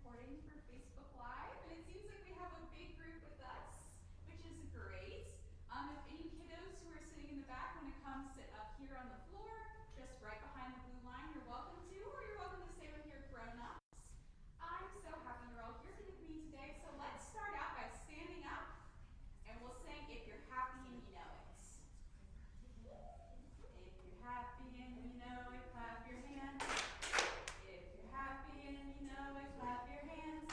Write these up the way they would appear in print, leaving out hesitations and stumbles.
recording for Facebook Live, and it seems like we have a big group with us, which is great. If any kiddos who are sitting in the back want to come sit up here on the floor, just right behind the blue line, you're welcome to, or you're welcome to stay with your grown-ups. I'm so happy you're all here with me today, so let's start out by standing up, and we'll sing If You're Happy and You Know It. If you're happy and you know it, clap your hands. If you're happy and you know it, clap your hands.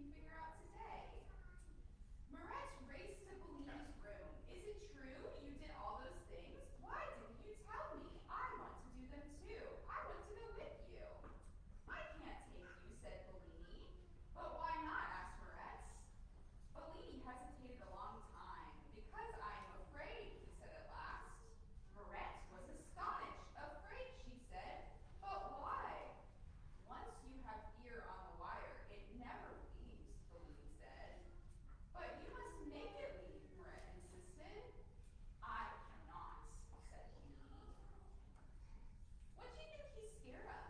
can figure out today. Moretz raced to Bellini's room. Is it true you did all those things? Why didn't you tell me? I want to do them too. I want to go with you. I can't take you, said Bellini. But why not? Asked Moretz. Bellini hesitated a long time. Because I am afraid, he said at last. Moretz was astonished. Afraid, she said. But why? Once you have fear on the wire, it never leaves, Bellini said. But you must make it leave, Moretz insisted. I cannot, said Bellini. What do you think he's scared of?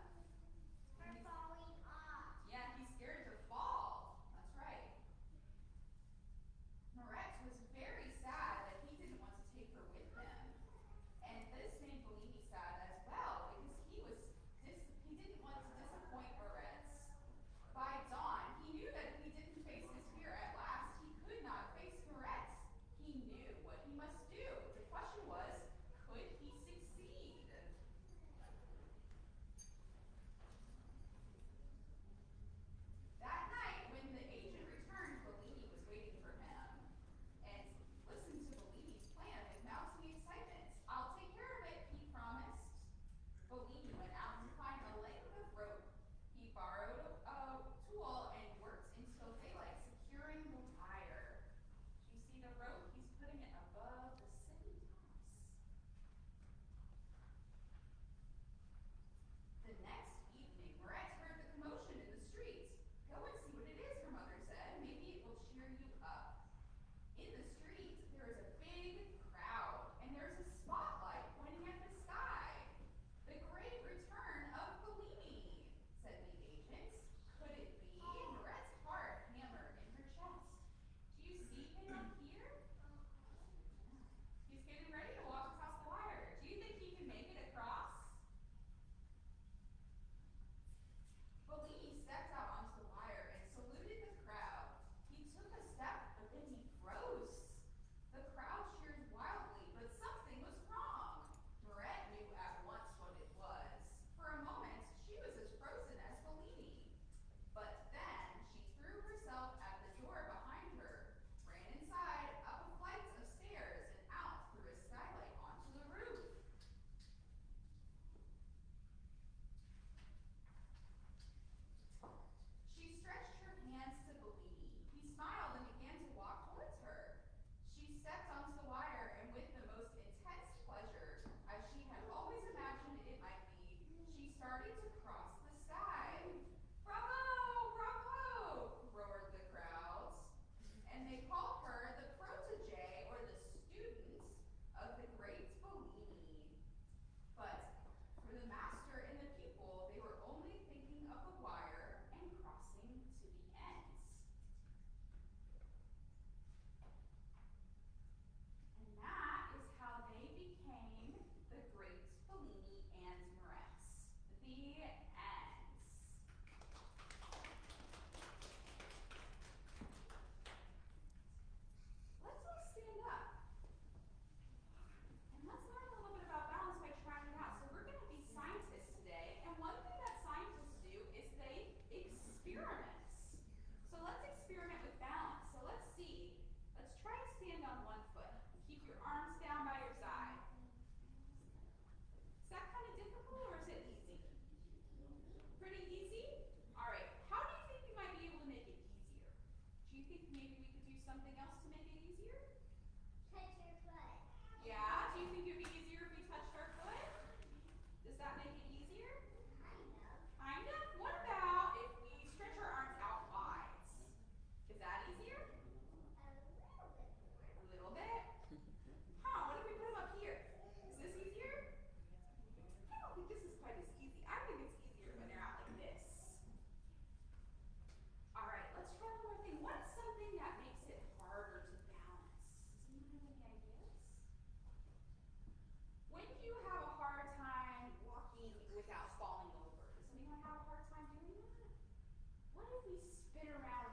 Her falling off. Yeah, he's scared to fall. That's right. Moretz was very sad that he didn't want to take her with him. And this made Bellini sad as well, because he didn't want to disappoint Moretz. By dawn, he knew that if he didn't face his fear at last, he could not face Moretz. He knew what he must do. The question was, could he succeed? That night, when the agent returned, Bellini was waiting for him and listened to Bellini's plan with mounting excitement. I'll take care of it, he promised. Bellini went out to find a length of rope. He borrowed a tool and worked until daylight, securing the wire. Do you see the rope? He's putting it above the city tops. The next evening, Moretz heard the commotion in the streets. Go and see what it is, her mother said. Maybe it will cheer you up. In the street, there is a big crowd, and there's a spotlight pointing at the sky. The great return of Bellini, said the agent. Could it be? Moretz's heart hammered in her chest. Do you see him up here? He's getting ready to walk across the wire. Do you think he can make it across? Bellini stepped out onto the wire and saluted the crowd. He took a step, but then he froze. The crowd cheered wildly, but something was wrong. Moretz knew at once what it was. For a moment, she was as frozen as Bellini. But then she threw herself at the door behind her, ran inside, up a flight of stairs, and out through a skylight onto the roof. She stretched her hands to Bellini. He smiled and began to walk towards her. She stepped onto the wire, and with the most intense pleasure, as she had always imagined it might be, she started to cross the sky. Bravo! Bravo! Roared the crowds. And they called her the protege, or the student, of the great Bellini. But for the master and the pupil, they were only thinking of the wire and crossing to the ends. And that is how they became the great Bellini and Moretz. The ends. Let's all stand up. And let's learn a little bit about balance by trying it out. So we're going to be scientists today, and one thing that scientists do is they experiment. So let's experiment with balance. So let's see. Let's try to stand on one foot. Keep your arms down by your side. Is that kind of difficult, or is it easy? Pretty easy? All right. How do you think we might be able to make it easier? Do you think maybe we could do something else to make it easier? Touch your foot. Yeah? Do you think it would be easier if we touched our foot? Does that make it easier? Kind of. Kind of? What about if we stretch our arms out wide? Is that easier? A little bit more. A little bit? Huh, what if we put them up here? Is this easier? I don't think this is quite as easy. I think it's easier when they're out like this. All right, let's try one more thing. What's something that makes it harder to balance? Does anyone have any ideas? When do you have a hard time walking without falling over? Does anyone have a hard time doing that? What if we spin around